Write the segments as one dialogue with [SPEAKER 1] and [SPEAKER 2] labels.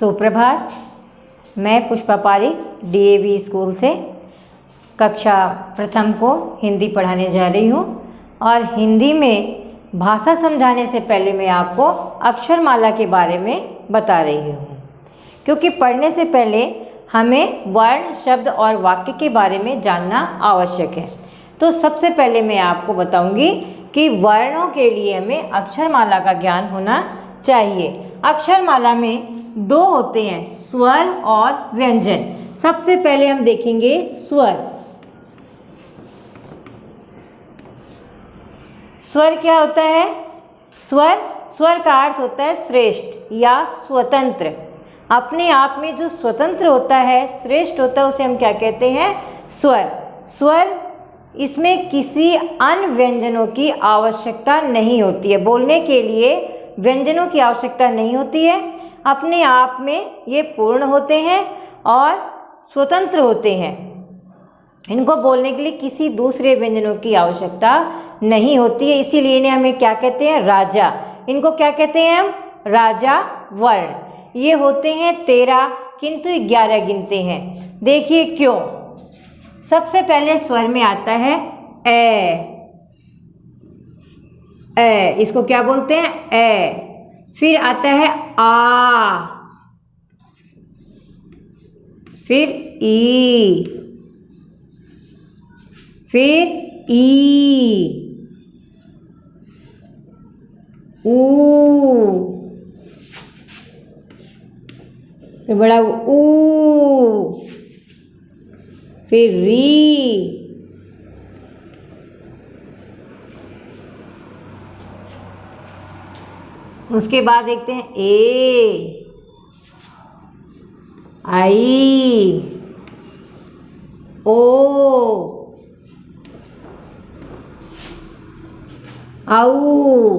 [SPEAKER 1] सुप्रभात। मैं Pushpa Pareek DAV school से कक्षा प्रथम को हिंदी पढ़ाने जा रही हूँ और हिंदी में भाषा समझाने से पहले मैं आपको अक्षरमाला के बारे में बता रही हूँ, क्योंकि पढ़ने से पहले हमें वर्ण, शब्द और वाक्य के बारे में जानना आवश्यक है। तो सबसे पहले मैं आपको बताऊंगी कि वर्णों के लिए हमें अक्षरमाला का ज्ञान होना चाहिए। अक्षरमाला में दो होते हैं, स्वर और व्यंजन। सबसे पहले हम देखेंगे स्वर। स्वर क्या होता है? स्वर का अर्थ होता है श्रेष्ठ या स्वतंत्र। अपने आप में जो स्वतंत्र होता है, श्रेष्ठ होता है, उसे हम क्या कहते हैं? स्वर। इसमें किसी अन्य व्यंजनों की आवश्यकता नहीं होती है। बोलने के लिए व्यंजनों की आवश्यकता नहीं होती है। अपने आप में ये पूर्ण होते हैं और स्वतंत्र होते हैं। इनको बोलने के लिए किसी दूसरे व्यंजनों की आवश्यकता नहीं होती है। इसीलिए इन्हें हमें क्या कहते हैं? राजा। इनको क्या कहते हैं हम? राजा वर्ण। ये होते हैं 13, किंतु 11 गिनते हैं। देखिए क्यों। सबसे पहले स्वर में आता है ए। इसको क्या बोलते हैं? ए। फिर आता है आ, फिर ई, फिर ई, ऊ, फिर बड़ा ऊ, फिर री, उसके बाद देखते हैं ए, आई, ओ, आऊ,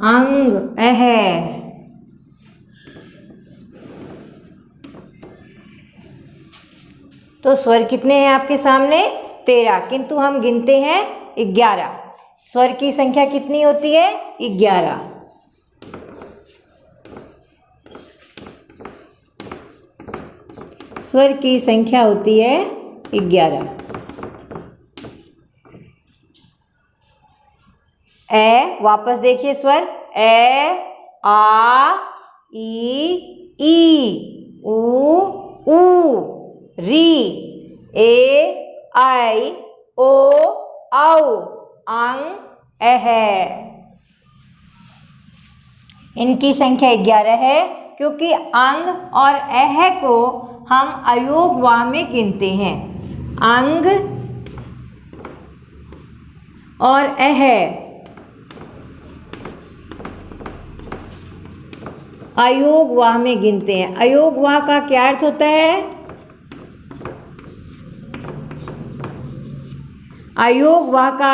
[SPEAKER 1] अंग, अह। तो स्वर कितने हैं आपके सामने? 13, किंतु हम गिनते हैं 11। स्वर की संख्या कितनी होती है? 11। स्वर की संख्या होती है 11। ए, वापस देखिए स्वर। ए, आ, ई, ऊ, री, ए, आई, ओ, औ, अंग, अह। इनकी संख्या 11 है, क्योंकि अंग और अह को हम अयोगवाह में गिनते हैं। अंग और अह अयोगवाह में गिनते हैं। अयोगवाह का क्या अर्थ होता है? अयोगवाह का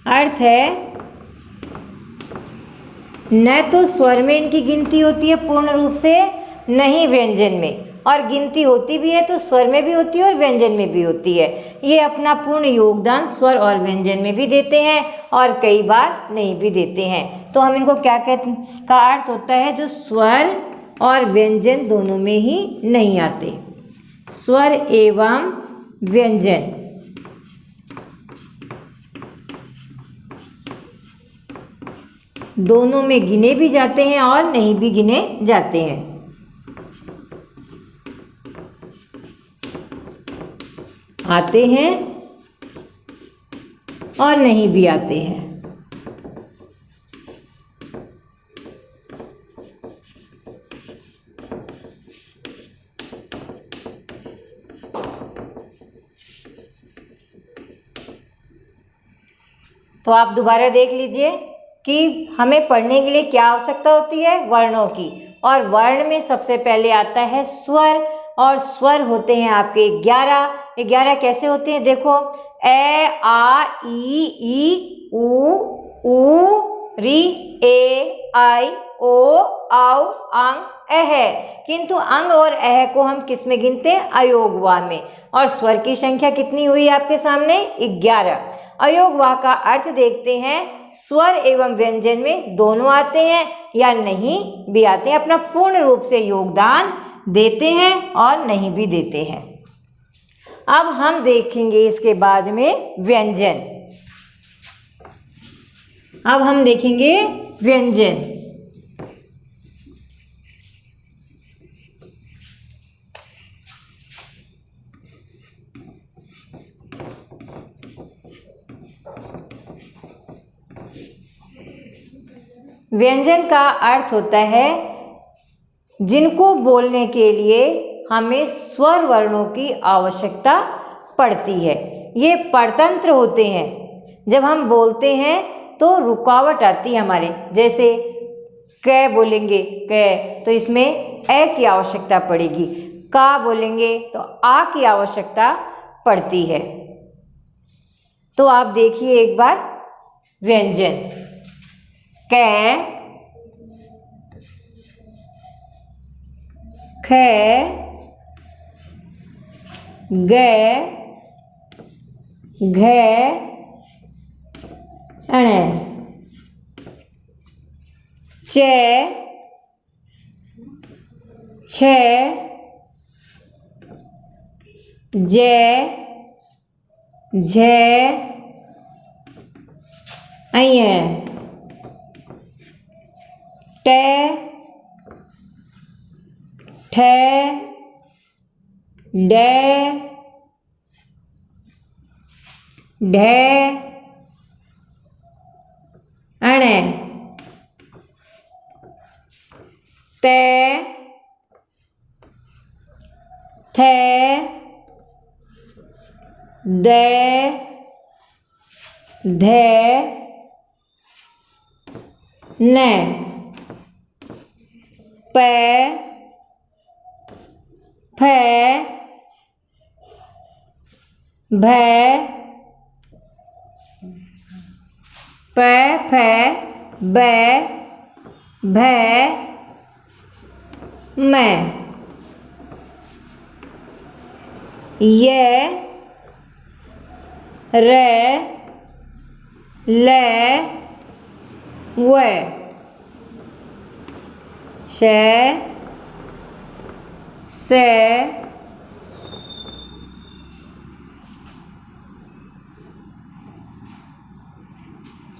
[SPEAKER 1] अर्थ है न तो स्वर में इनकी गिनती होती है पूर्ण रूप से, नहीं व्यंजन में। और गिनती होती भी है तो स्वर में भी होती है और व्यंजन में भी होती है। ये अपना पूर्ण योगदान स्वर और व्यंजन में भी देते हैं और कई बार नहीं भी देते हैं। तो हम इनको क्या कहते हैं? का अर्थ होता है जो स्वर और व्यंजन दोनों में ही नहीं आते। स्वर एवं व्यंजन दोनों में गिने भी जाते हैं और नहीं भी गिने जाते हैं। आते हैं और नहीं भी आते हैं। तो आप दोबारा देख लीजिए कि हमें पढ़ने के लिए क्या आवश्यकता होती है? वर्णों की। और वर्ण में सबसे पहले आता है स्वर, और स्वर होते हैं आपके 11। 11 कैसे होते हैं? देखो, ए, आ, ई, ऊ, री, ए, आई, ओ, औ, अंग, अह। किंतु अंग और अह को हम किस में गिनते हैं? अयोगवा में। और स्वर की संख्या कितनी हुई आपके सामने? 11। अयोगवा का अर्थ देखते हैं। स्वर एवं व्यंजन में दोनों आते हैं या नहीं भी आते हैं, अपना पूर्ण रूप से योगदान देते हैं और नहीं भी देते हैं। अब हम देखेंगे इसके बाद में व्यंजन। अब हम देखेंगे व्यंजन। व्यंजन का अर्थ होता है जिनको बोलने के लिए हमें स्वर वर्णों की आवश्यकता पड़ती है। ये परतंत्र होते हैं। जब हम बोलते हैं तो रुकावट आती है हमारे, जैसे क बोलेंगे क तो इसमें ए की आवश्यकता पड़ेगी, का बोलेंगे तो आ की आवश्यकता पड़ती है। तो आप देखिए एक बार व्यंजन। क, ख, ग, घ, ण, च, छ, ज, झ, ञ, ट, ठ, ड, ढ, ण, त, थ, द, ध, न, प, फ, भ, प, फ, ब, भ, म, य, र, ल, व, श, स,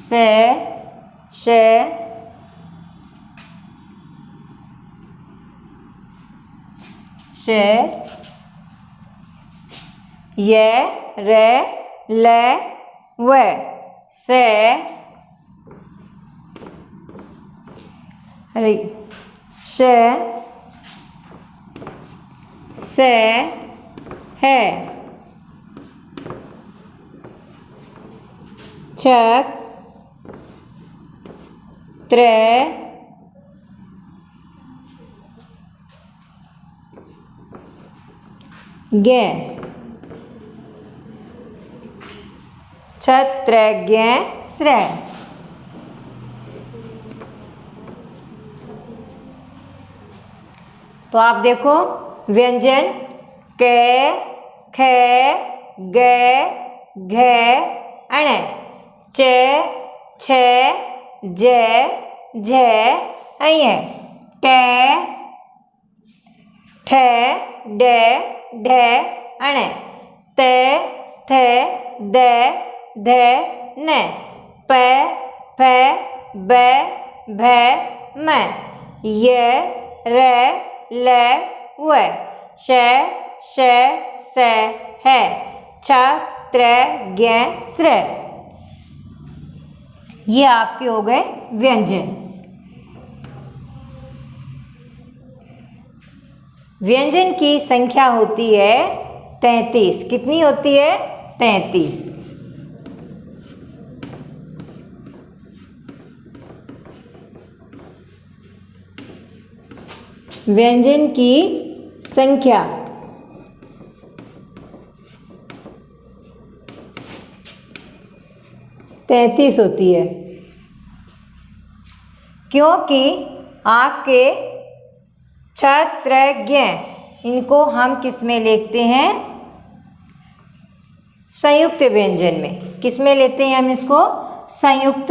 [SPEAKER 1] श, श, श, य, र, ल, व, स, श, स, है, छक, त्र, ग, छत्र, ज्ञ, स्र। तो आप देखो व्यंजन क, ख, ग, घ, ण, च, छ, ज, झ, ञ, ट, ठ, ड, ढ, ण, त, थ, द, ध, न, प, फ, ब, भ, म, य, र, ल, व, श, श, स, है, छ, त्र, ज्ञ, स्र। ये आपके हो गए व्यंजन। व्यंजन की संख्या होती है 33। कितनी होती है? 33। व्यंजन की संख्या 33 होती है। क्योंकि आपके क्षत्रज्ञ, इनको हम किस में लिखते हैं? संयुक्त व्यंजन में। किस में लेते हैं हम इसको? संयुक्त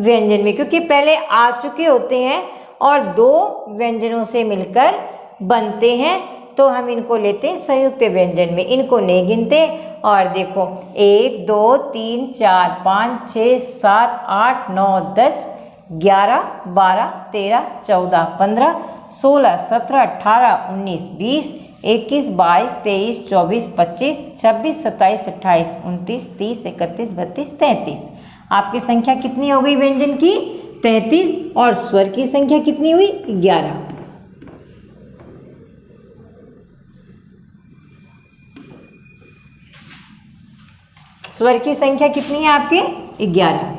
[SPEAKER 1] व्यंजन में, क्योंकि पहले आ चुके होते हैं और दो व्यंजनों से मिलकर बनते हैं, तो हम इनको लेते हैं संयुक्त व्यंजन में। इनको नहीं गिनते। और देखो 1 2 3 4 5 6 7 8 9 10 11 12 13 14 15 16 17 18 19 20 21 22 23 24 25 26 27 28 29 30 31 32 33। आपकी संख्या कितनी हो गई व्यंजन की? 33। और स्वर की संख्या कितनी हुई? 11। स्वर की संख्या कितनी है आपके? 11।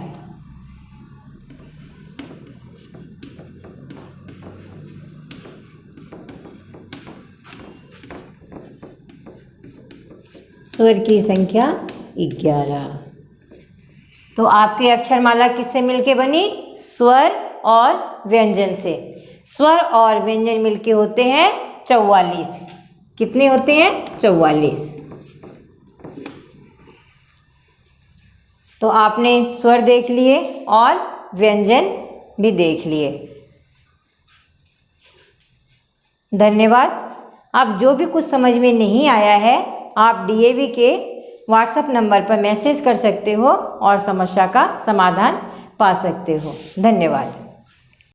[SPEAKER 1] स्वर की संख्या 11। तो आपकी अक्षरमाला किससे मिलके बनी? स्वर और व्यंजन से। स्वर और व्यंजन मिलके होते हैं 44। कितने होते हैं? 44। तो आपने स्वर देख लिए और व्यंजन भी देख लिए। धन्यवाद। अब जो भी कुछ समझ में नहीं आया है, आप डीएवी के व्हाट्सएप नंबर पर मैसेज कर सकते हो और समस्या का समाधान पा सकते हो। धन्यवाद।